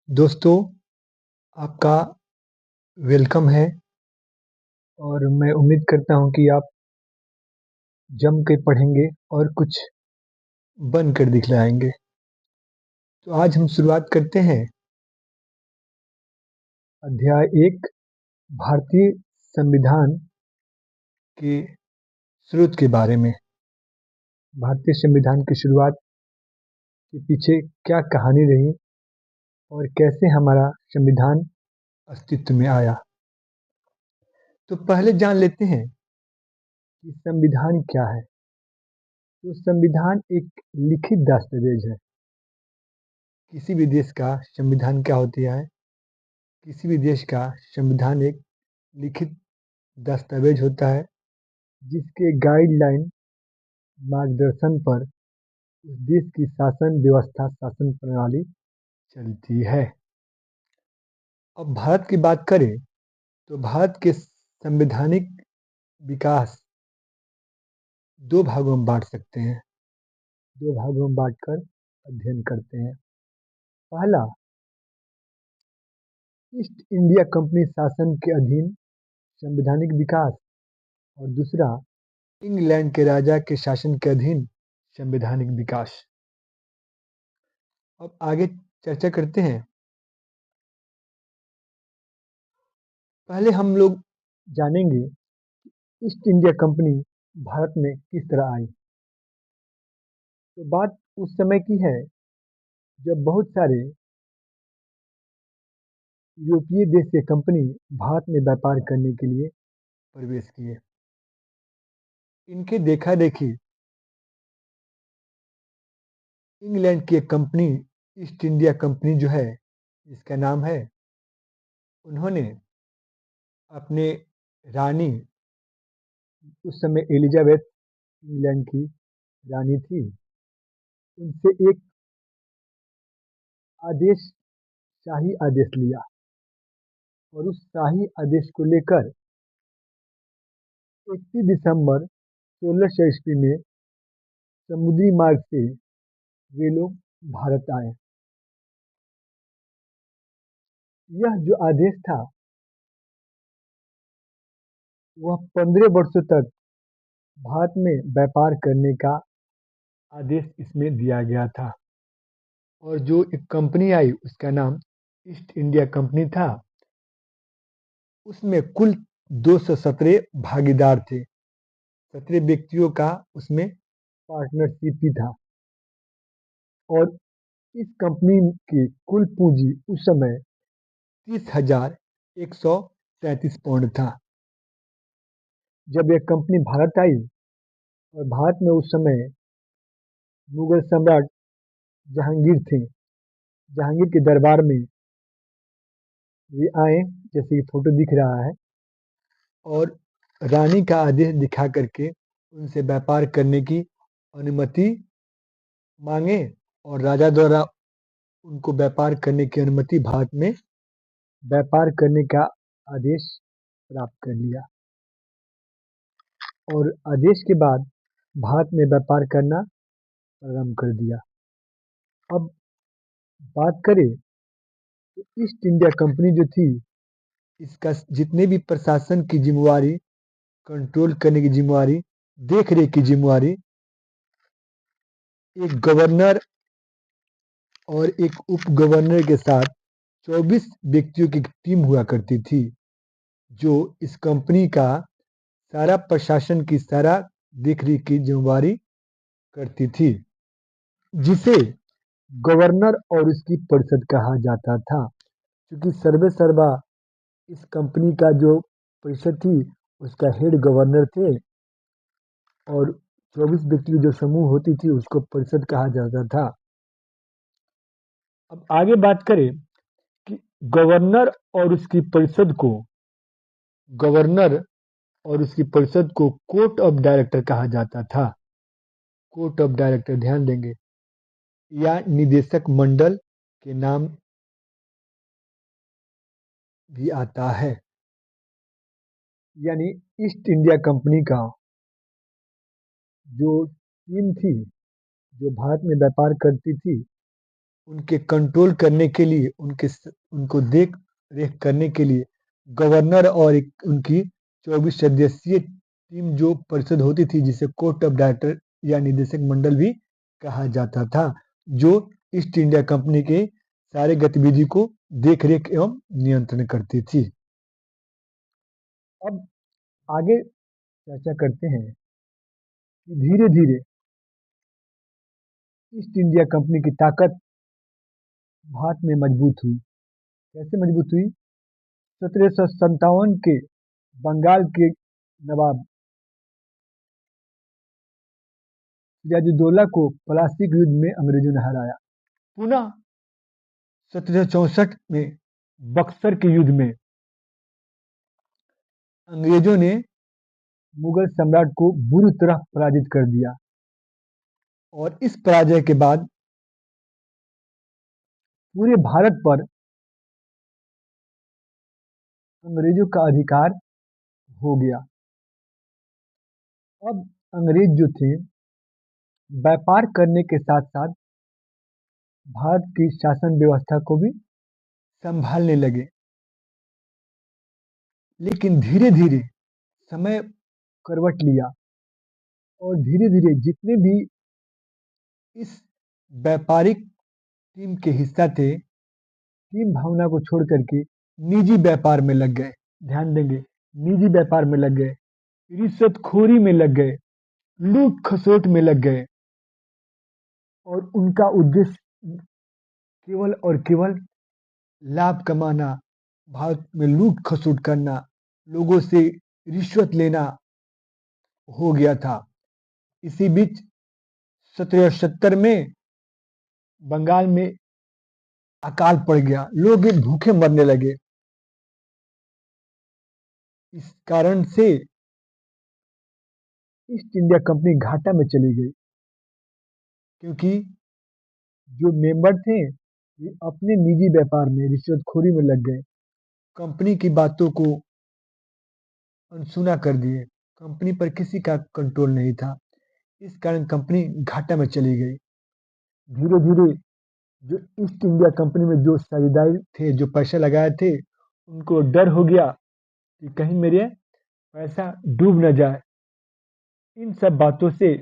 दोस्तों, आपका वेलकम है और मैं उम्मीद करता हूँ कि आप जम के पढ़ेंगे और कुछ बन कर दिखलाएँगे। तो आज हम शुरुआत करते हैं अध्याय 1 भारतीय संविधान के स्रोत के बारे में। भारतीय संविधान की शुरुआत के पीछे क्या कहानी रही और कैसे हमारा संविधान अस्तित्व में आया। तो पहले जान लेते हैं कि संविधान क्या है। तो संविधान एक लिखित दस्तावेज है। किसी भी देश का संविधान क्या होती है? किसी भी देश का संविधान एक लिखित दस्तावेज होता है जिसके गाइडलाइन मार्गदर्शन पर उस देश की शासन व्यवस्था शासन प्रणाली चलती है। अब भारत की बात करें तो भारत के संवैधानिक विकास दो भागों में बांट सकते हैं। दो भागों में बांटकर अध्ययन करते हैं। पहला, ईस्ट इंडिया कंपनी शासन के अधीन संवैधानिक विकास और दूसरा, इंग्लैंड के राजा के शासन के अधीन संवैधानिक विकास। अब आगे चर्चा करते हैं। पहले हम लोग जानेंगे ईस्ट इंडिया कंपनी भारत में किस तरह आई। तो बात उस समय की है जब बहुत सारे यूरोपीय देश के कंपनी भारत में व्यापार करने के लिए प्रवेश किए। इनके देखा देखी इंग्लैंड की एक कंपनी ईस्ट इंडिया कंपनी जो है, इसका नाम है, उन्होंने अपने रानी, उस समय एलिजाबेथ इंग्लैंड की रानी थी, उनसे एक आदेश, शाही आदेश लिया और उस शाही आदेश को लेकर 31 दिसंबर 1600 ईस्वी में समुद्री मार्ग से वे लोग भारत आए। यह जो आदेश था वह 15 वर्षों तक भारत में व्यापार करने का आदेश इसमें दिया गया था। और जो एक कंपनी आई उसका नाम ईस्ट इंडिया कंपनी था। उसमें कुल 217 भागीदार थे। 17 व्यक्तियों का उसमें पार्टनरशिप ही था। और इस कंपनी की कुल पूंजी उस समय 30,133 पाउंड था। जब यह कंपनी भारत आई और भारत में उस समय मुगल सम्राट जहांगीर थे, जहांगीर के दरबार में वे आए, जैसे कि फोटो दिख रहा है, और रानी का आदेश दिखा करके उनसे व्यापार करने की अनुमति मांगे और राजा द्वारा उनको व्यापार करने की अनुमति, भारत में व्यापार करने का आदेश प्राप्त कर लिया। और आदेश के बाद भारत में व्यापार करना प्रारंभ कर दिया। अब बात करें तो ईस्ट इंडिया कंपनी जो थी, इसका जितने भी प्रशासन की जिम्मेवारी, कंट्रोल करने की जिम्मेवारी, देख रेख की जिम्मेवारी एक गवर्नर और एक उप गवर्नर के साथ 24 व्यक्तियों की टीम हुआ करती थी, जो इस कंपनी का सारा प्रशासन की सारा देख रेख की जिम्मेवारी करती थी, जिसे गवर्नर और उसकी परिषद कहा जाता था। क्योंकि सर्वे सर्वा इस कंपनी का जो परिषद थी उसका हेड गवर्नर थे और 24 व्यक्ति की जो समूह होती थी उसको परिषद कहा जाता था। अब आगे बात करें कि गवर्नर और उसकी परिषद को गवर्नर और उसकी परिषद को कोर्ट ऑफ डायरेक्टर कहा जाता था। कोर्ट ऑफ डायरेक्टर, ध्यान देंगे, या निदेशक मंडल के नाम भी आता है। यानी ईस्ट इंडिया कंपनी का जो टीम थी, जो भारत में व्यापार करती थी, उनके कंट्रोल करने के लिए, उनको देख रेख करने के लिए गवर्नर और उनकी 24 सदस्यीय टीम जो परिषद होती थी, जिसे कोर्ट ऑफ डायरेक्टर या निदेशक मंडल भी कहा जाता था, जो ईस्ट इंडिया कंपनी के सारे गतिविधि को देख रेख एवं नियंत्रण करती थी। अब आगे चर्चा करते हैं कि धीरे धीरे ईस्ट इंडिया कंपनी की ताकत भारत में मजबूत हुई। कैसे मजबूत हुई? 1757 के बंगाल के नवाब सिराजुद्दौला को प्लासी के युद्ध में अंग्रेजों ने हराया। पुनः 1764 में बक्सर के युद्ध में अंग्रेजों ने मुगल सम्राट को बुरी तरह पराजित कर दिया और इस पराजय के बाद पूरे भारत पर अंग्रेजों का अधिकार हो गया। अब अंग्रेज जो थे व्यापार करने के साथ साथ भारत की शासन व्यवस्था को भी संभालने लगे। लेकिन धीरे धीरे समय करवट लिया और धीरे धीरे जितने भी इस व्यापारिक टीम के हिस्सा थे, टीम भावना को छोड़ करके निजी व्यापार में लग गए। ध्यान देंगे, निजी व्यापार में लग गए, रिश्वतखोरी में लग गए, लूट खसोट में लग गए और उनका उद्देश्य केवल और केवल लाभ कमाना, भारत में लूट खसोट करना, लोगों से रिश्वत लेना हो गया था। इसी बीच 1770 में बंगाल में अकाल पड़ गया, लोग भूखे मरने लगे। इस कारण से ईस्ट इंडिया कंपनी घाटा में चली गई, क्योंकि जो मेंबर थे वे अपने निजी व्यापार में रिश्वतखोरी में लग गए, कंपनी की बातों को अनसुना कर दिए, कंपनी पर किसी का कंट्रोल नहीं था। इस कारण कंपनी घाटा में चली गई। धीरे धीरे जो ईस्ट इंडिया कंपनी में जो साझेदार थे, जो पैसा लगाए थे, उनको डर हो गया कि कहीं मेरे पैसा डूब न जाए। इन सब बातों से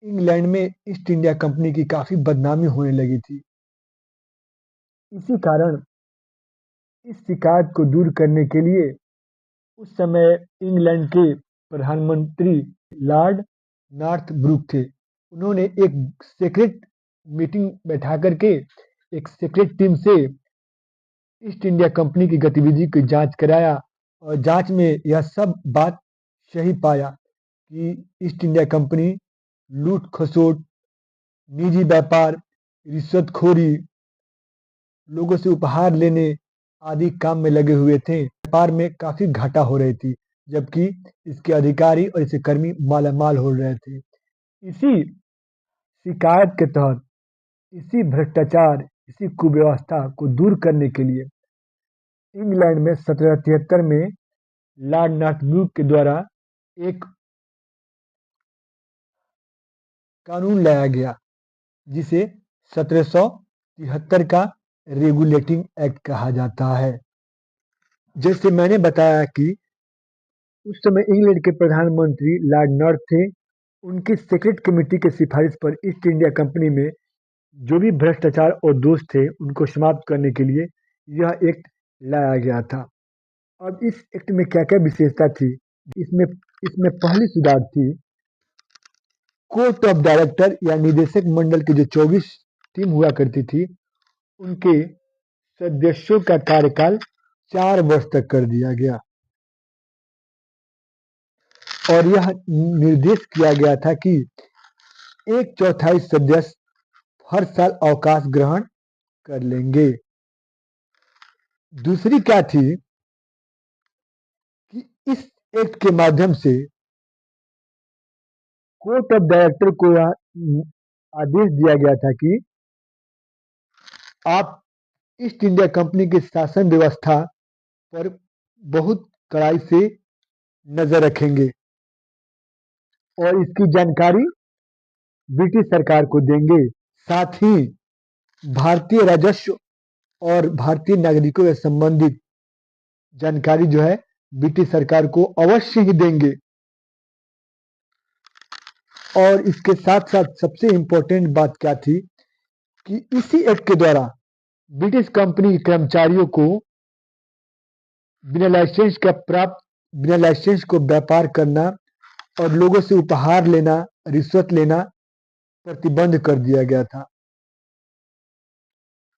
इंग्लैंड में ईस्ट इंडिया कंपनी की काफी बदनामी होने लगी थी। इसी कारण इस शिकायत को दूर करने के लिए उस समय इंग्लैंड के प्रधानमंत्री लॉर्ड नॉर्थ ब्रुक थे। उन्होंने एक सीक्रेट मीटिंग बैठा करके एक सीक्रेट टीम से ईस्ट इंडिया कंपनी की गतिविधि की जांच कराया और जांच में यह सब बात सही पाया कि ईस्ट इंडिया कंपनी लूट खसोट, निजी व्यापार, रिश्वतखोरी, लोगों से उपहार लेने आदि काम में लगे हुए थे। व्यापार में काफी घाटा हो रही थी, जबकि इसके अधिकारी और इसके कर्मी मालामाल हो रहे थे। इसी शिकायत के तहत, इसी भ्रष्टाचार, इसी कुव्यवस्था को दूर करने के लिए इंग्लैंड में 1773 में लॉर्ड नॉर्थ ब्रुक के द्वारा एक कानून लाया गया, जिसे 1773 का रेगुलेटिंग एक्ट कहा जाता है। जैसे मैंने बताया कि उस समय इंग्लैंड के प्रधानमंत्री लॉर्ड नॉर्थ थे, उनकी सीक्रेट कमेटी की सिफारिश पर ईस्ट इंडिया कंपनी में जो भी भ्रष्टाचार और दोष थे, उनको समाप्त करने के लिए यह एक्ट लाया गया था। अब इस एक्ट में क्या क्या विशेषता थी? इसमें इसमें पहली सुधार थी, कोर्ट ऑफ डायरेक्टर या निदेशक मंडल की जो 24 टीम हुआ करती थी, उनके सदस्यों का कार्यकाल 4 वर्ष तक कर दिया गया और यह निर्देश किया गया था कि 1/4 सदस्य हर साल अवकाश ग्रहण कर लेंगे। दूसरी क्या थी कि इस एक्ट के माध्यम से कोर्ट ऑफ डायरेक्टर को यह आदेश दिया गया था कि आप ईस्ट इंडिया कंपनी की शासन व्यवस्था पर बहुत कड़ाई से नजर रखेंगे और इसकी जानकारी ब्रिटिश सरकार को देंगे। साथ ही भारतीय राजस्व और भारतीय नागरिकों से संबंधित जानकारी जो है ब्रिटिश सरकार को अवश्य ही देंगे। और इसके साथ साथ सबसे इंपॉर्टेंट बात क्या थी कि इसी एक्ट के द्वारा ब्रिटिश कंपनी के कर्मचारियों को बिना लाइसेंस को व्यापार करना और लोगों से उपहार लेना, रिश्वत लेना प्रतिबंध कर दिया गया था।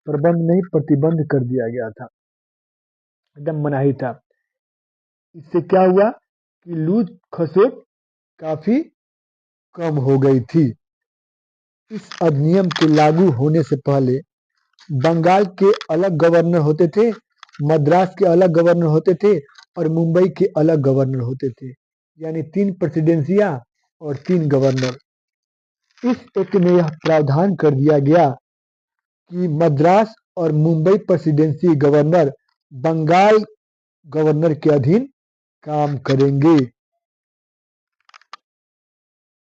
प्रतिबंध कर दिया गया था, एकदम मनाही था। इससे क्या हुआ कि लूट खसोट काफी कम हो गई थी। इस अधिनियम के लागू होने से पहले बंगाल के अलग गवर्नर होते थे, मद्रास के अलग गवर्नर होते थे और मुंबई के अलग गवर्नर होते थे, यानी 3 प्रेसिडेंसियां और 3 गवर्नर। इस एक्ट में यह प्रावधान कर दिया गया कि मद्रास और Mumbai presidency governor Bengal governor के अधीन काम करेंगे।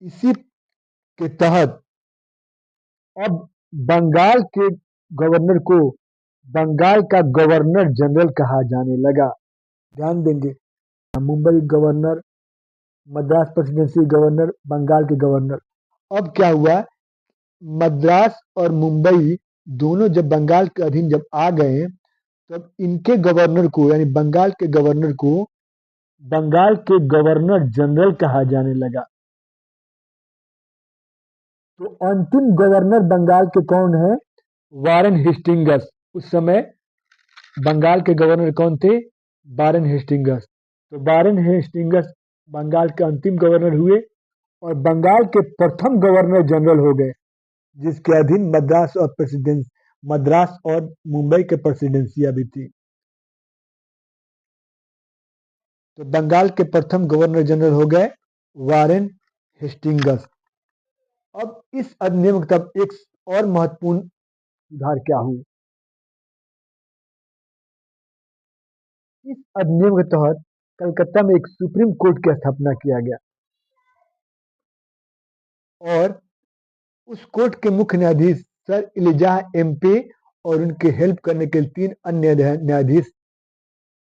इसी के तहत अब बंगाल के गवर्नर को बंगाल का गवर्नर जनरल कहा जाने लगा। ध्यान देंगे, Mumbai governor, Madras presidency governor, Bengal के गवर्नर। अब क्या हुआ, मद्रास और मुंबई दोनों जब बंगाल के अधीन जब आ गए, तब इनके गवर्नर को यानी बंगाल के गवर्नर को बंगाल के गवर्नर जनरल कहा जाने लगा। तो अंतिम गवर्नर बंगाल के कौन है? Warren Hastings. उस समय बंगाल के गवर्नर कौन थे? Warren Hastings. तो वारेन हेस्टिंग्स बंगाल के अंतिम गवर्नर हुए और बंगाल के प्रथम गवर्नर जनरल हो गए, जिसके अधीन मद्रास और मुंबई के प्रेसिडेंसियां भी थी। तो बंगाल के प्रथम गवर्नर जनरल हो गए वारेन हेस्टिंग्स। अब इस अधिनियम का तब एक और महत्वपूर्ण सुधार क्या हुए? इस अधिनियम के तहत कलकत्ता में एक सुप्रीम कोर्ट की स्थापना किया गया और उस कोर्ट के मुख्य न्यायाधीश सर इलिजाह एम्पे और उनके हेल्प करने के लिए 3 अन्य न्यायाधीश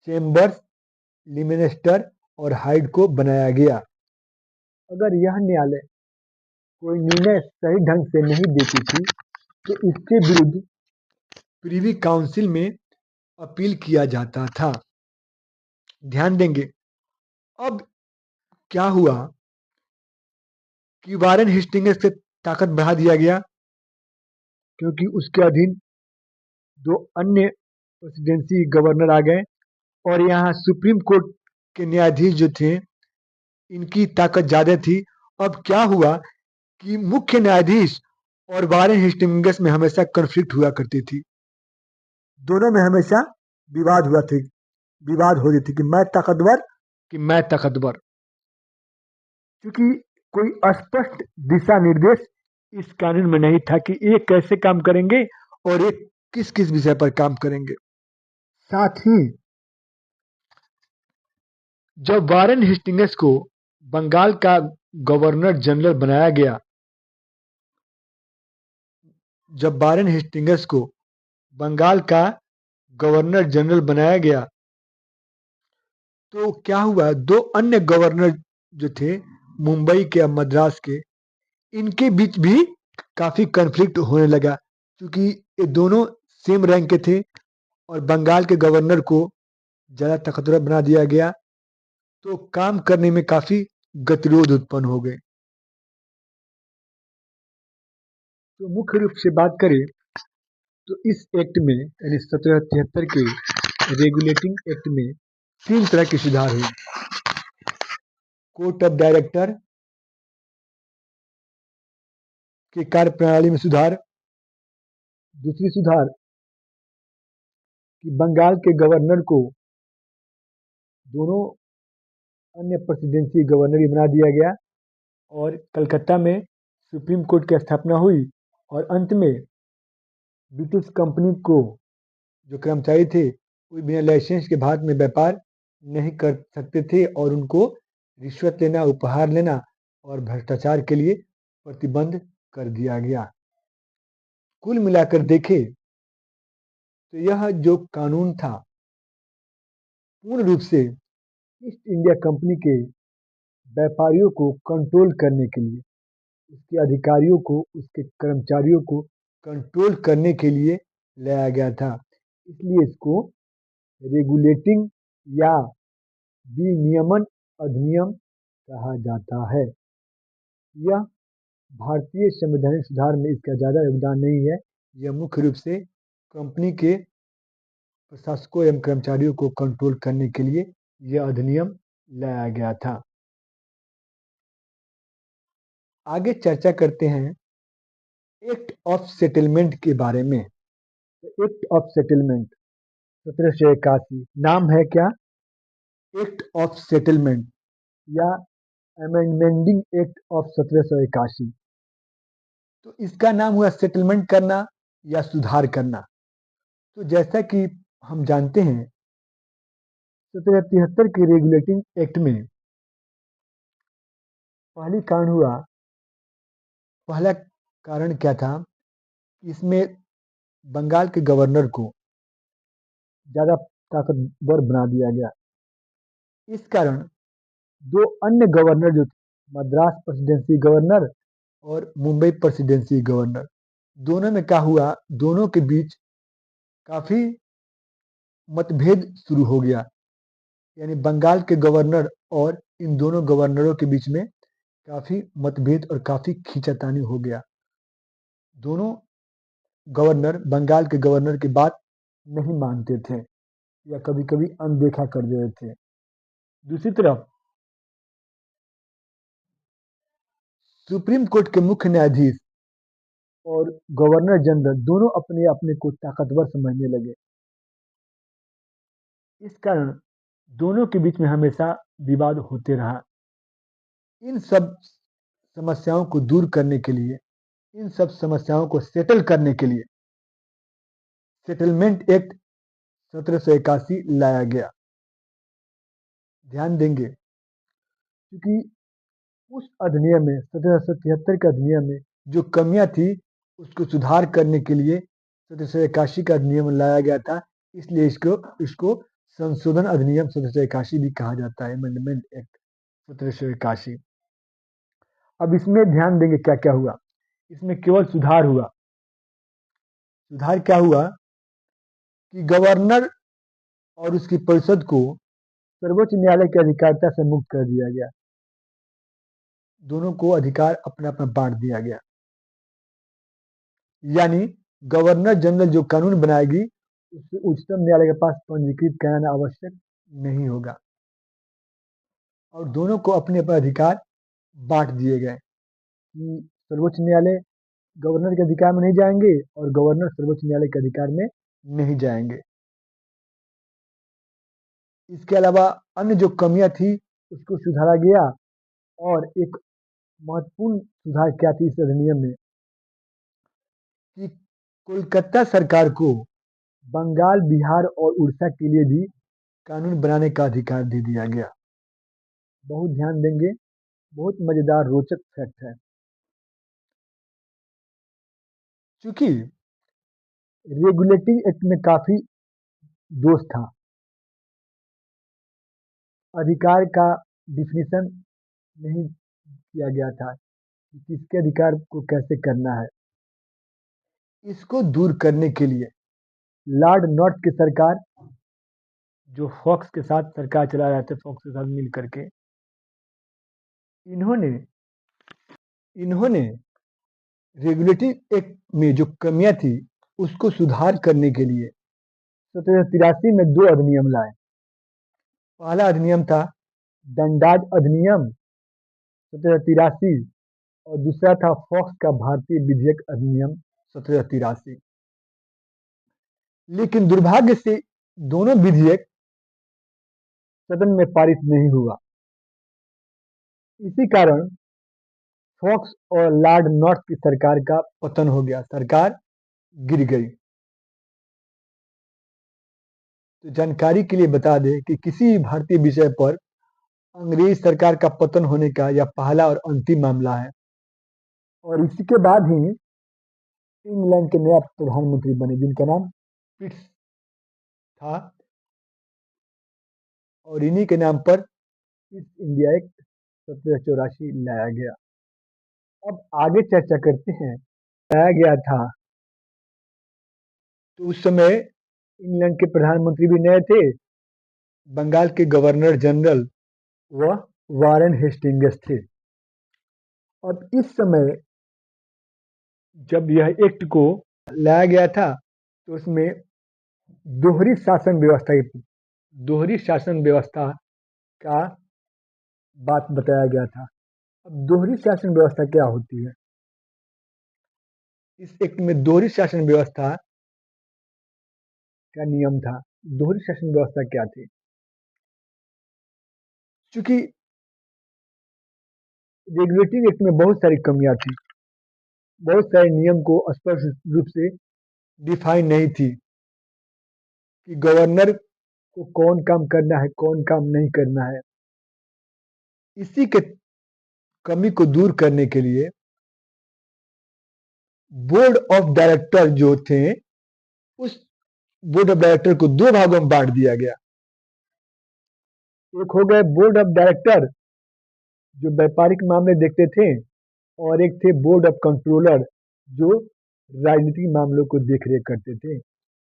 चेम्बर्स, लिमेनेस्टर और हाइड को बनाया गया। अगर यह न्यायालय कोई निर्णय सही ढंग से नहीं देती थी तो इसके विरुद्ध प्रीवी काउंसिल में अपील किया जाता था। ध्यान देंगे, अब क्या हुआ कि वारेन हेस्टिंग्स से ताकत बढ़ा दिया गया, क्योंकि उसके अधीन 2 अन्य प्रेसिडेंसी गवर्नर आ गए और यहाँ सुप्रीम कोर्ट के न्यायाधीश जो थे इनकी ताकत ज्यादा थी। अब क्या हुआ कि मुख्य न्यायाधीश और वारेन हेस्टिंग्स में हमेशा कन्फ्लिक्ट हुआ करती थी। दोनों में हमेशा विवाद हो रही थी कि मैं ताकतवर, क्योंकि कोई स्पष्ट दिशा निर्देश इस कानून में नहीं था कि ये कैसे काम करेंगे और ये किस किस विषय पर काम करेंगे। साथ ही जब वारेन हेस्टिंग्स को बंगाल का गवर्नर जनरल बनाया गया, जब वारेन हेस्टिंग्स को बंगाल का गवर्नर जनरल बनाया गया तो क्या हुआ, 2 अन्य गवर्नर जो थे मुंबई के और मद्रास के, इनके बीच भी काफी कन्फ्लिक्ट होने लगा, क्योंकि ये दोनों सेम रैंक के थे और बंगाल के गवर्नर को ज्यादा ताकतवर बना दिया गया, तो काम करने में काफी गतिरोध उत्पन्न हो गए। तो मुख्य रूप से बात करें तो इस एक्ट में यानी 1773 के रेगुलेटिंग एक्ट में 3 तरह के सुधार हुए। कोर्ट ऑफ डायरेक्टर के कार्य प्रणाली में सुधार, दूसरी सुधार कि बंगाल के गवर्नर को दोनों अन्य प्रेसिडेंसी गवर्नर ही बना दिया गया और कलकत्ता में सुप्रीम कोर्ट की स्थापना हुई और अंत में ब्रिटिश कंपनी को जो कर्मचारी थे वो बिना लाइसेंस के भारत में व्यापार नहीं कर सकते थे और उनको रिश्वत लेना, उपहार लेना और भ्रष्टाचार के लिए प्रतिबंध कर दिया गया। कुल मिलाकर देखें तो यह जो कानून था पूर्ण रूप से ईस्ट इंडिया कंपनी के व्यापारियों को कंट्रोल करने के लिए, उसके अधिकारियों को, उसके कर्मचारियों को कंट्रोल करने के लिए लाया गया था। इसलिए इसको रेगुलेटिंग या विनियमन अधिनियम कहा जाता है। यह भारतीय संवैधानिक सुधार में इसका ज़्यादा योगदान नहीं है। यह मुख्य रूप से कंपनी के प्रशासकों एवं कर्मचारियों को कंट्रोल करने के लिए यह अधिनियम लाया गया था। आगे चर्चा करते हैं एक्ट ऑफ सेटलमेंट के बारे में। एक्ट ऑफ सेटलमेंट 1781 नाम है क्या? एक्ट ऑफ सेटलमेंट या अमेंडमेंटिंग एक्ट ऑफ 1781। तो इसका नाम हुआ सेटलमेंट करना या सुधार करना। तो जैसा कि हम जानते हैं 1773 के रेगुलेटिंग एक्ट में पहला कारण क्या था? इसमें बंगाल के गवर्नर को ज़्यादा ताकतवर बना दिया गया। इस कारण दो अन्य गवर्नर जो मद्रास प्रेसिडेंसी गवर्नर और मुंबई प्रेसिडेंसी गवर्नर, दोनों में क्या हुआ? दोनों के बीच काफ़ी मतभेद शुरू हो गया। यानी बंगाल के गवर्नर और इन दोनों गवर्नरों के बीच में काफ़ी मतभेद और काफ़ी खींचातानी हो गया। दोनों गवर्नर बंगाल के गवर्नर की बात नहीं मानते थे या कभी-कभी अनदेखा कर देते थे। दूसरी तरफ सुप्रीम कोर्ट के मुख्य न्यायाधीश और गवर्नर जनरल दोनों अपने अपने को ताकतवर समझने लगे। इस कारण दोनों के बीच में हमेशा विवाद होते रहा। इन सब समस्याओं को दूर करने के लिए, इन सब समस्याओं को सेटल करने के लिए सेटलमेंट एक्ट 1781 लाया गया। ध्यान देंगे क्योंकि उस अधिनियम में 1773 के अधिनियम में जो कमियां थी उसको सुधार करने के लिए 1781 का अधिनियम लाया गया था। इसलिए इसको संशोधन अधिनियम 1781 भी कहा जाता है, अमेंडमेंट एक्ट 1781। अब इसमें ध्यान देंगे क्या क्या हुआ। इसमें केवल सुधार हुआ। सुधार क्या हुआ कि गवर्नर और उसकी परिषद को सर्वोच्च न्यायालय की अधिकारिता से मुक्त कर दिया गया। दोनों को अधिकार अपना अपना बांट दिया गया। यानी गवर्नर जनरल जो कानून बनाएगी उससे उच्चतम न्यायालय के पास पंजीकृत कराना आवश्यक नहीं होगा और दोनों को अपने अपने अधिकार बांट दिए गए कि सर्वोच्च न्यायालय गवर्नर के अधिकार में नहीं जाएंगे और गवर्नर सर्वोच्च न्यायालय के अधिकार में नहीं जाएंगे। इसके अलावा अन्य जो कमियां थी उसको सुधारा गया। और एक महत्वपूर्ण सुधार क्या थी इस अधिनियम में कि कोलकाता सरकार को बंगाल, बिहार और उड़ीसा के लिए भी कानून बनाने का अधिकार दे दिया गया। बहुत ध्यान देंगे, बहुत मजेदार रोचक फैक्ट है। चूंकि रेगुलेटिंग एक्ट में काफी दोष था, अधिकार का डिफिनीशन नहीं किया गया था कि किसके अधिकार को कैसे करना है। इसको दूर करने के लिए लॉर्ड नॉर्थ की सरकार, जो फॉक्स के साथ सरकार चला रहे थे, फॉक्स के साथ मिल करके, इन्होंने रेगुलेटिंग एक्ट में जो कमियां थी उसको सुधार करने के लिए 1783 में दो अधिनियम लाए। पहला अधिनियम था दंडाज अधिनियम 1783 और दूसरा था फॉक्स का भारतीय विधेयक अधिनियम 1783। लेकिन दुर्भाग्य से दोनों विधेयक सदन में पारित नहीं हुआ। इसी कारण फॉक्स और लॉर्ड नॉर्थ की सरकार का पतन हो गया, सरकार गिर गई। तो जानकारी के लिए बता दें कि किसी भारतीय विषय पर अंग्रेज सरकार का पतन होने का यह पहला और अंतिम मामला है और इसी के बाद ही इंग्लैंड के नया प्रधानमंत्री बने जिनका नाम पिट्स था, और इन्हीं के नाम पर पिट्स इंडिया एक्ट 1784 लाया गया। अब आगे चर्चा करते हैं। लाया गया था तो उस समय इंग्लैंड के प्रधानमंत्री भी नए थे, बंगाल के गवर्नर जनरल वह वारेन हेस्टिंग्स थे। अब इस समय जब यह एक्ट को लाया गया था तो उसमें दोहरी शासन व्यवस्था का बात बताया गया था। अब दोहरी शासन व्यवस्था क्या होती है? इस एक्ट में दोहरी शासन व्यवस्था का नियम था। दोहरी शासन व्यवस्था क्या थी? चूंकि रेगुलेटिंग एक्ट में बहुत सारी कमियां थी, बहुत सारे नियम को स्पष्ट रूप से डिफाइन नहीं थी कि गवर्नर को कौन काम करना है, कौन काम नहीं करना है। इसी के कमी को दूर करने के लिए बोर्ड ऑफ डायरेक्टर जो थे, उस बोर्ड ऑफ डायरेक्टर को दो भागों में बांट दिया गया। एक हो गए बोर्ड ऑफ डायरेक्टर जो व्यापारिक मामले देखते थे, और एक थे बोर्ड ऑफ कंट्रोलर जो राजनीतिक मामलों को देखरेख करते थे।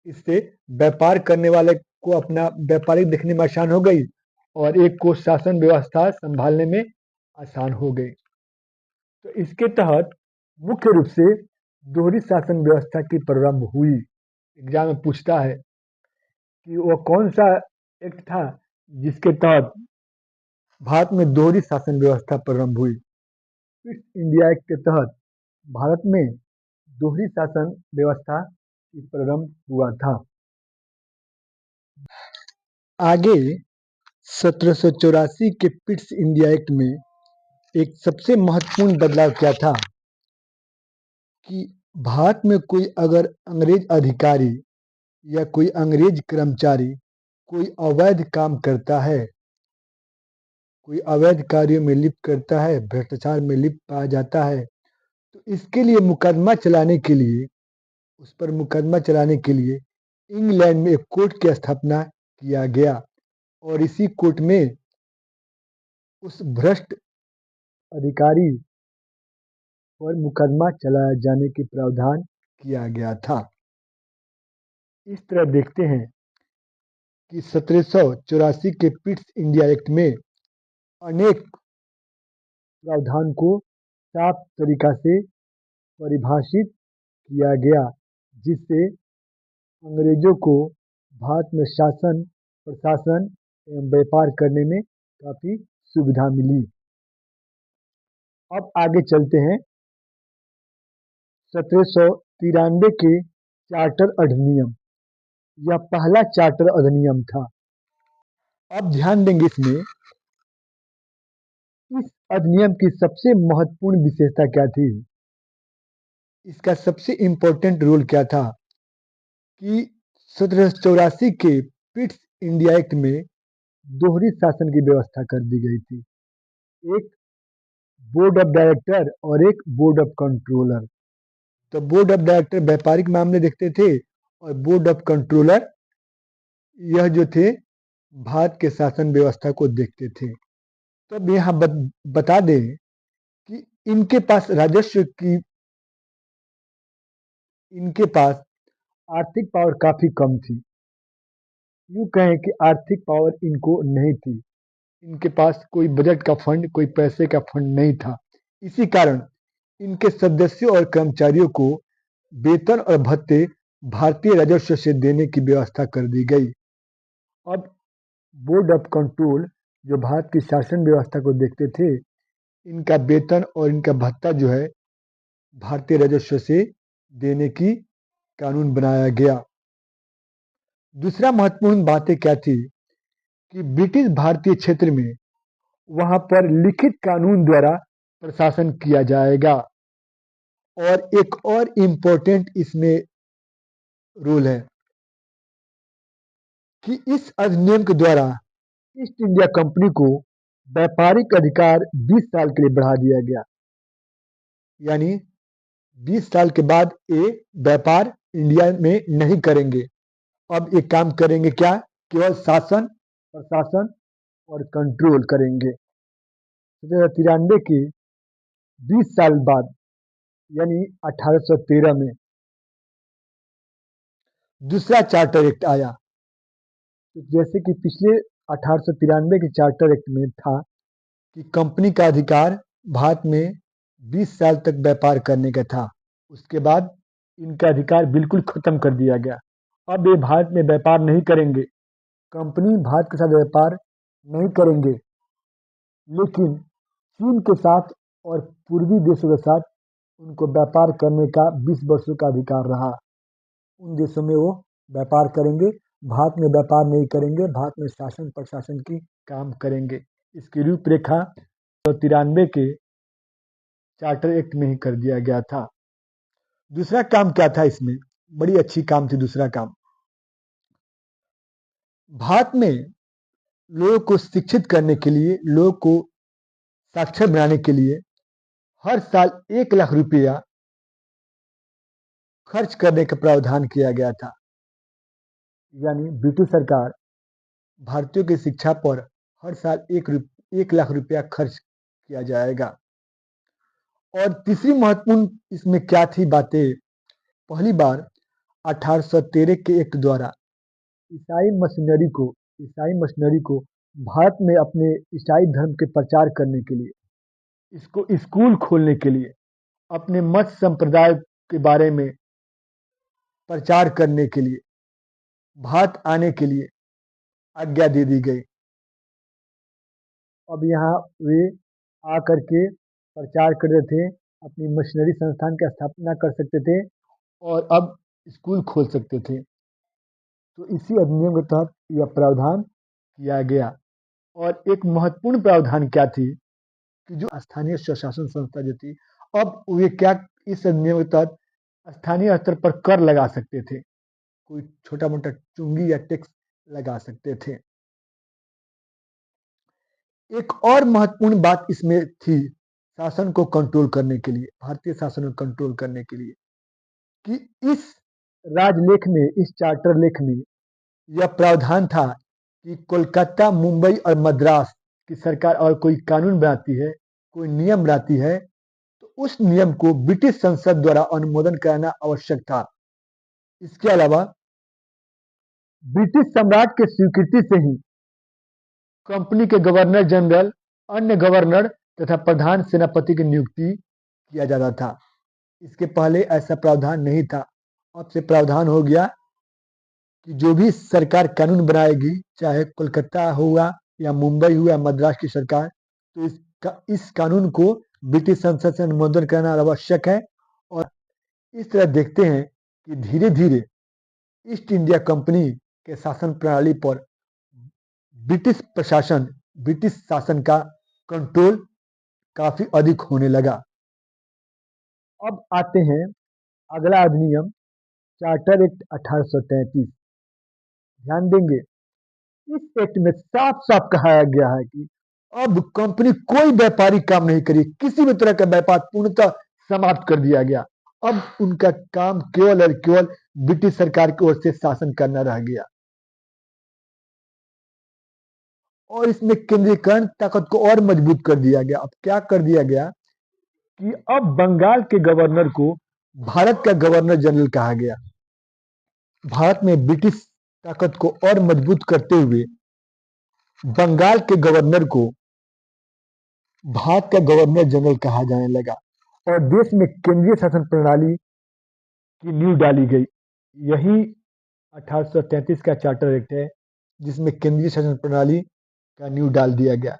इससे व्यापार करने वाले को अपना व्यापारिक देखने में आसान हो गई, और एक को शासन व्यवस्था संभालने में आसान हो गई। तो इसके तहत मुख्य रूप से दोहरी शासन व्यवस्था की प्रारंभ हुई। एग्जाम में पूछता है कि वह कौन सा एक्ट था जिसके तहत भारत में दोहरी शासन व्यवस्था प्रारंभ हुई। ईस्ट इंडिया एक्ट के तहत भारत में दोहरी शासन व्यवस्था की प्रारंभ हुआ था। आगे 1784 के पिट्स इंडिया एक्ट में एक सबसे महत्वपूर्ण बदलाव क्या था कि भारत में कोई अगर अंग्रेज अधिकारी या कोई अंग्रेज कर्मचारी कोई अवैध काम करता है, कोई अवैध कार्यों में लिप्त करता है, भ्रष्टाचार में लिप्त पाया जाता है, तो इसके लिए मुकदमा चलाने के लिए, उस पर मुकदमा चलाने के लिए इंग्लैंड में एक कोर्ट की स्थापना किया गया, और इसी कोर्ट में उस भ्रष्ट अधिकारी पर मुकदमा चलाया जाने की प्रावधान किया गया था। इस तरह देखते हैं कि 1784 के पिट्स इंडिया एक्ट में अनेक प्रावधान को साफ तरीका से परिभाषित किया गया, जिससे अंग्रेजों को भारत में शासन, प्रशासन एवं व्यापार करने में काफी सुविधा मिली। अब आगे चलते हैं। 1793 के चार्टर अधिनियम, यह पहला चार्टर अधिनियम था। अब ध्यान देंगे इसमें, इस अधिनियम की सबसे महत्वपूर्ण विशेषता क्या थी, इसका सबसे इंपॉर्टेंट रोल क्या था कि 1784 के पिट्स इंडिया एक्ट में दोहरी शासन की व्यवस्था कर दी गई थी। एक बोर्ड ऑफ डायरेक्टर और एक बोर्ड ऑफ कंट्रोलर। तो बोर्ड ऑफ डायरेक्टर व्यापारिक मामले देखते थे, और बोर्ड ऑफ कंट्रोलर यह जो थे भारत के शासन व्यवस्था को देखते थे। तो अब यहाँ बता दें कि इनके पास आर्थिक पावर काफी कम थी। यूं कहें कि आर्थिक पावर इनको नहीं थी। इनके पास कोई बजट का फंड, कोई पैसे का फंड नहीं था। इसी कारण इनके सदस्यों और कर्मचारियों को वेतन और भत्ते भारतीय राजस्व से देने की व्यवस्था कर दी गई। अब बोर्ड ऑफ कंट्रोल जो भारत की शासन व्यवस्था को देखते थे, इनका वेतन और इनका भत्ता जो है भारतीय राजस्व से देने की कानून बनाया गया। दूसरा महत्वपूर्ण बातें क्या थी कि ब्रिटिश भारतीय क्षेत्र में वहां पर लिखित कानून द्वारा प्रशासन किया जाएगा। और एक और इम्पोर्टेंट इसमें रूल है कि इस अधिनियम के द्वारा ईस्ट इंडिया कंपनी को व्यापारिक अधिकार 20 साल के लिए बढ़ा दिया गया। यानी 20 साल के बाद ये व्यापार इंडिया में नहीं करेंगे। अब ये काम करेंगे क्या? केवल शासन, प्रशासन और कंट्रोल करेंगे। 1793 के 20 साल बाद यानी 1813 में दूसरा चार्टर एक्ट आया। तो जैसे कि पिछले 1893 के चार्टर एक्ट में था कि कंपनी का अधिकार भारत में 20 साल तक व्यापार करने का था। उसके बाद इनका अधिकार बिल्कुल खत्म कर दिया गया। अब ये भारत में व्यापार नहीं करेंगे, कंपनी भारत के साथ व्यापार नहीं करेंगे, लेकिन चीन के साथ और पूर्वी देशों के साथ उनको व्यापार करने का 20 वर्षों का अधिकार रहा। उन देशों में वो व्यापार करेंगे, भारत में व्यापार नहीं करेंगे, भारत में शासन प्रशासन की काम करेंगे। इसकी रूपरेखा 1993 के चार्टर एक्ट में ही कर दिया गया था। दूसरा काम क्या था इसमें? बड़ी अच्छी काम थी दूसरा काम। भारत में लोगों को शिक्षित करने के लिए, लोगों को साक्षर बनाने के लिए हर साल 1 लाख रुपया खर्च करने का प्रावधान किया गया था। यानी ब्रिटिश सरकार भारतीयों की शिक्षा पर हर साल 1 लाख रुपया खर्च किया जाएगा। और तीसरी महत्वपूर्ण इसमें क्या थी बातें? पहली बार 1813 के एक्ट द्वारा ईसाई मशीनरी को भारत में अपने ईसाई धर्म के प्रचार करने के लिए, इसको स्कूल खोलने के लिए, अपने मत संप्रदाय के बारे में प्रचार करने के लिए, भारत आने के लिए आज्ञा दे दी गई। अब यहाँ वे आकर के प्रचार करते थे, अपनी मशीनरी संस्थान की स्थापना कर सकते थे और अब स्कूल खोल सकते थे। तो इसी अधिनियम के तहत यह प्रावधान किया गया। और एक महत्वपूर्ण प्रावधान क्या थी कि जो स्थानीय स्वशासन संस्था जो थी, अब वे क्या इस अधिनियम के तहत स्थानीय स्तर पर कर लगा सकते थे, कोई छोटा मोटा चुंगी या टैक्स लगा सकते थे। एक और महत्वपूर्ण बात इसमें थी शासन को कंट्रोल करने के लिए, भारतीय शासन को कंट्रोल करने के लिए, कि इस राजलेख में, इस चार्टर लेख में यह प्रावधान था कि कोलकाता, मुंबई और मद्रास की सरकार और कोई कानून बनाती है, कोई नियम बनाती है, तो उस नियम को ब्रिटिश संसद द्वारा अनुमोदन कराना आवश्यक था। इसके अलावा ब्रिटिश सम्राट के स्वीकृति से ही कंपनी के गवर्नर जनरल, अन्य गवर्नर तथा प्रधान सेनापति की नियुक्ति किया जाता था। इसके पहले ऐसा प्रावधान नहीं था। अब से प्रावधान हो गया कि जो भी सरकार कानून बनाएगी, चाहे कोलकाता हुआ या मुंबई हुआ या मद्रास की सरकार, तो इस कानून को ब्रिटिश संसद से अनुमोदन करना आवश्यक है। और इस तरह देखते हैं कि धीरे धीरे ईस्ट इंडिया कंपनी के शासन प्रणाली पर ब्रिटिश प्रशासन, ब्रिटिश शासन का कंट्रोल काफी अधिक होने लगा। अब आते हैं अगला अधिनियम, चार्टर एक्ट 1833। ध्यान देंगे, इस एक्ट में साफ साफ कहा गया है कि अब कंपनी कोई व्यापारिक काम नहीं करेगी, किसी भी तरह का व्यापार पूर्णतः समाप्त कर दिया गया। अब उनका काम केवल और केवल ब्रिटिश सरकार की ओर से शासन करना रह गया। और इसमें केंद्रीकरण ताकत को और मजबूत कर दिया गया। अब क्या कर दिया गया कि अब बंगाल के गवर्नर को भारत का गवर्नर जनरल कहा गया। भारत में ब्रिटिश ताकत को और मजबूत करते हुए बंगाल के गवर्नर को भारत का गवर्नर जनरल कहा जाने लगा और देश में केंद्रीय शासन प्रणाली की नींव डाली गई। यही 1833 का चार्टर एक्ट है जिसमें केंद्रीय शासन प्रणाली का नींव डाल दिया गया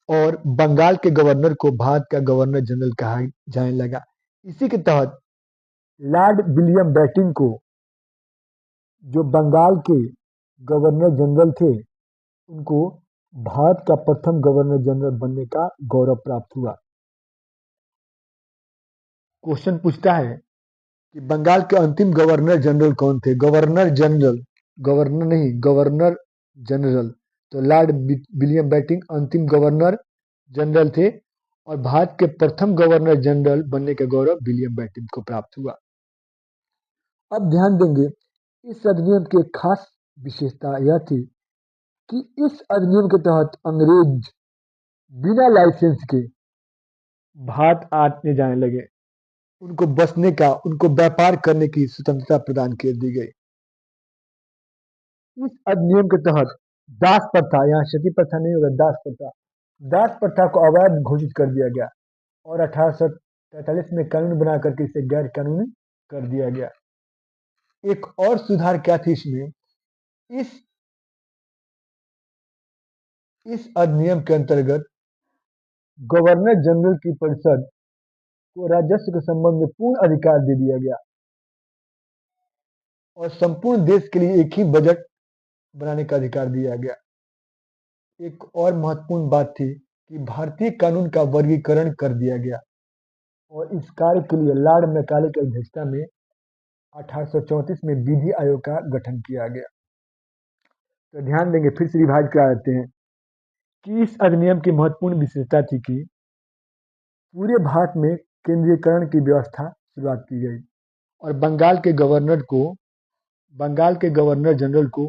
और बंगाल के गवर्नर को भारत का गवर्नर जनरल कहा जाने लगा। इसी के तहत लॉर्ड विलियम बेटिंग को, जो बंगाल के गवर्नर जनरल थे, उनको भारत का प्रथम गवर्नर जनरल बनने का गौरव प्राप्त हुआ। क्वेश्चन पूछता है कि बंगाल के अंतिम गवर्नर जनरल कौन थे? गवर्नर जनरल, गवर्नर नहीं, गवर्नर जनरल। तो लॉर्ड विलियम बेटिंग अंतिम गवर्नर जनरल थे और भारत के प्रथम गवर्नर जनरल बनने का गौरव विलियम बेंटिक को प्राप्त हुआ। अब ध्यान देंगे, इस अधिनियम की एक खास विशेषता यह थी कि इस अधिनियम के तहत अंग्रेज बिना लाइसेंस के भारत आने जाने लगे। उनको बसने का, उनको व्यापार करने की स्वतंत्रता प्रदान कर दी गई। इस अधिनियम के तहत दास प्रथा, यहाँ सती प्रथा नहीं होगा, दास प्रथा को अवैध घोषित कर दिया गया और 1843 में कानून बना करके इसे गैर कानूनी कर दिया गया। एक और सुधार क्या थी इसमें, इस अधिनियम के अंतर्गत गवर्नर जनरल की परिषद को राजस्व के संबंध में पूर्ण अधिकार दे दिया गया और संपूर्ण देश के लिए एक ही बजट बनाने का अधिकार दिया गया। एक और महत्वपूर्ण बात थी कि भारतीय कानून का वर्गीकरण कर दिया गया और इस कार्य के लिए लॉर्ड मैकाले की अध्यक्षता में 1834 में विधि आयोग का गठन किया गया। तो ध्यान देंगे, फिर से रिवाइज करा देते हैं कि इस अधिनियम की महत्वपूर्ण विशेषता थी कि पूरे भारत में केंद्रीयकरण की व्यवस्था शुरुआत की गई और बंगाल के गवर्नर जनरल को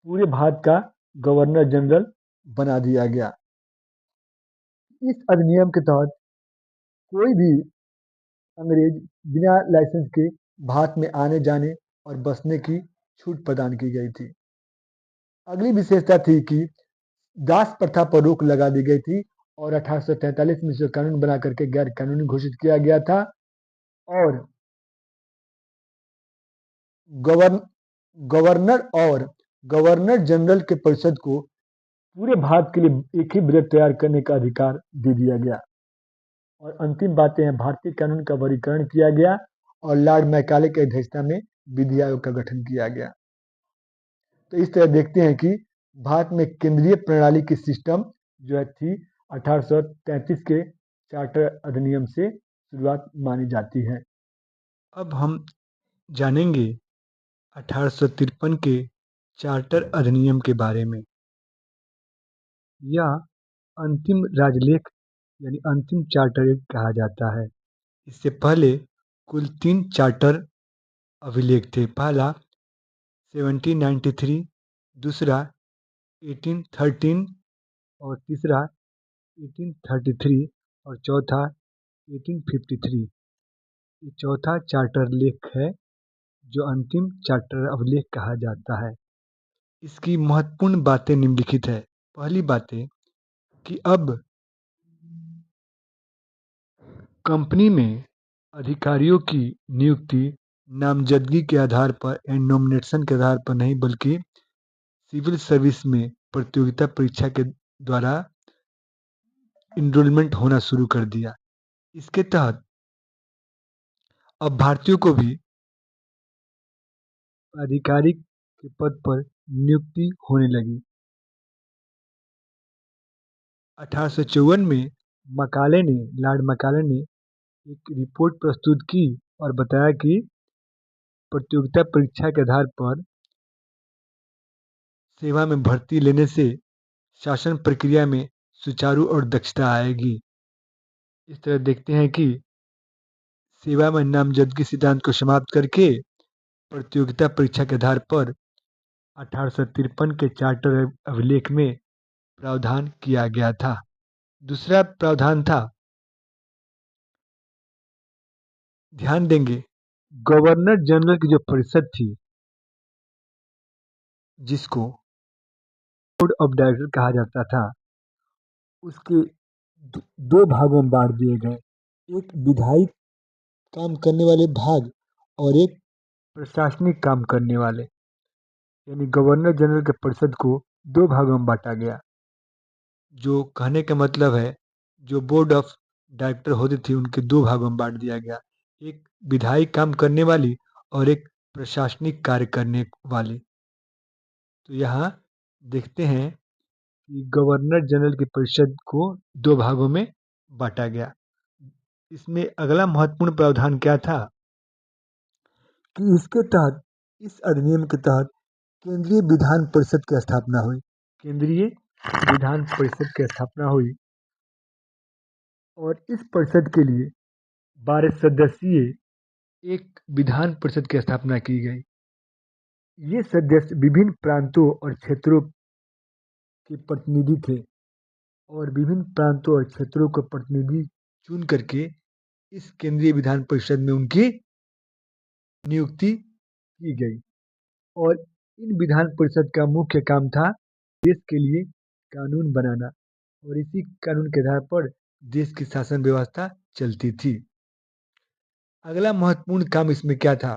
पूरे भारत का गवर्नर जनरल बना दिया गया। इस अधिनियम के तहत कोई भी अंग्रेज बिना लाइसेंस के भारत में आने जाने और बसने की छूट प्रदान की गई थी। अगली विशेषता थी कि दास प्रथा पर रोक लगा दी गई थी और 1843 में इसे कानून बना करके गैर कानूनी घोषित किया गया था और गवर्नर जनरल के परिषद को पूरे भारत के लिए एक ही बजट तैयार करने का अधिकार दे दिया गया। और अंतिम बातें हैं, भारतीय कानून का वर्गीकरण किया गया और लॉर्ड मैकाले की अध्यक्षता में विधि आयोग का गठन किया गया। तो इस तरह देखते हैं कि भारत में केंद्रीय प्रणाली की सिस्टम जो है थी 1833 के चार्टर अधिनियम से शुरुआत मानी जाती है। अब हम जानेंगे 1853 के चार्टर अधिनियम के बारे में। यह अंतिम राजलेख यानी अंतिम चार्टर एक्ट कहा जाता है। इससे पहले कुल 3 चार्टर अभिलेख थे। पहला 1793, दूसरा 1813 और तीसरा 1833 और चौथा 1853। ये चौथा चार्टर लेख है जो अंतिम चार्टर अभिलेख कहा जाता है। इसकी महत्वपूर्ण बातें निम्नलिखित है। पहली बातें कि अब कंपनी में अधिकारियों की नियुक्ति नामजदगी के आधार पर एंड नॉमिनेशन के आधार पर नहीं, बल्कि सिविल सर्विस में प्रतियोगिता परीक्षा के द्वारा इनरोलमेंट होना शुरू कर दिया। इसके तहत अब भारतीयों को भी अधिकारी के पद पर नियुक्ति होने लगी। 1854 में लॉर्ड मैकाले ने एक रिपोर्ट प्रस्तुत की और बताया कि प्रतियोगिता परीक्षा के आधार पर सेवा में भर्ती लेने से शासन प्रक्रिया में सुचारू और दक्षता आएगी। इस तरह देखते हैं कि सेवा में नामजदगी सिद्धांत को समाप्त करके प्रतियोगिता परीक्षा के आधार पर 1853 के चार्टर अभिलेख में प्रावधान किया गया था। दूसरा प्रावधान था, ध्यान देंगे, गवर्नर जनरल की जो परिषद थी जिसको बोर्ड ऑफ डायरेक्टर कहा जाता था, उसके दो भागों में बांट दिए गए। एक विधायी काम करने वाले भाग और एक प्रशासनिक काम करने वाले, यानी गवर्नर जनरल के परिषद को दो भागों में बांटा गया। जो कहने का मतलब है, जो बोर्ड ऑफ डायरेक्टर होती थी उनके दो भागों में बांट दिया गया, एक विधायी काम करने वाली और एक प्रशासनिक कार्य करने वाली। तो यहाँ देखते हैं कि गवर्नर जनरल की परिषद को दो भागों में बांटा गया। इसमें अगला महत्वपूर्ण प्रावधान क्या था कि इसके तहत, इस अधिनियम के तहत केंद्रीय विधान परिषद की स्थापना हुई। केंद्रीय विधान परिषद की स्थापना हुई और इस परिषद के लिए 12 सदस्यीय एक विधान परिषद की स्थापना की गई। ये सदस्य विभिन्न प्रांतों और क्षेत्रों के प्रतिनिधि थे और विभिन्न प्रांतों और क्षेत्रों के प्रतिनिधि चुन करके इस केंद्रीय विधान परिषद में उनकी नियुक्ति की गई। और इन विधान परिषद का मुख्य काम था देश के लिए कानून बनाना और इसी कानून के आधार पर देश की शासन व्यवस्था चलती थी। अगला महत्वपूर्ण काम इसमें क्या था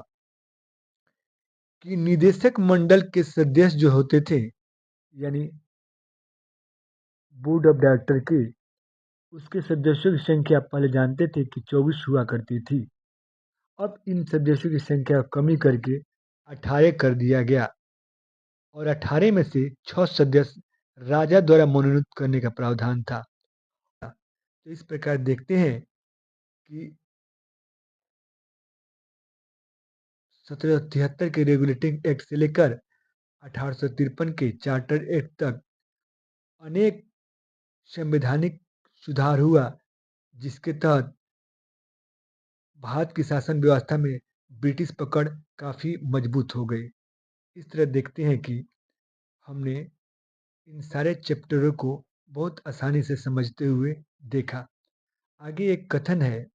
कि निदेशक मंडल के सदस्य जो होते थे, यानी बोर्ड ऑफ डायरेक्टर के, उसके सदस्यों की संख्या पहले जानते थे कि 24 हुआ करती थी। अब इन सदस्यों की संख्या कमी करके 18 कर दिया गया और 18 में से 6 सदस्य राजा द्वारा मनोनीत करने का प्रावधान था। तो इस प्रकार देखते हैं कि 1773 के रेगुलेटिंग एक्ट से लेकर 1853 के चार्टर एक्ट तक अनेक संवैधानिक सुधार हुआ, जिसके तहत भारत की शासन व्यवस्था में ब्रिटिश पकड़ काफी मजबूत हो गई। इस तरह देखते हैं कि हमने इन सारे चैप्टरों को बहुत आसानी से समझते हुए देखा। आगे एक कथन है,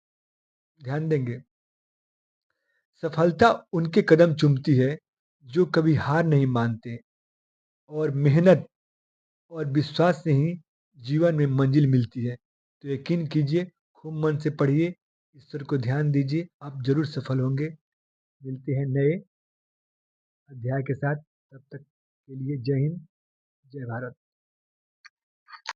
ध्यान देंगे। सफलता उनके कदम चूमती है जो कभी हार नहीं मानते और मेहनत और विश्वास से ही जीवन में मंजिल मिलती है। तो यकीन कीजिए, खूब मन से पढ़िए, ईश्वर को ध्यान दीजिए, आप जरूर सफल होंगे। मिलते हैं नए अध्याय के साथ, तब तक के लिए जय हिंद, जय भारत।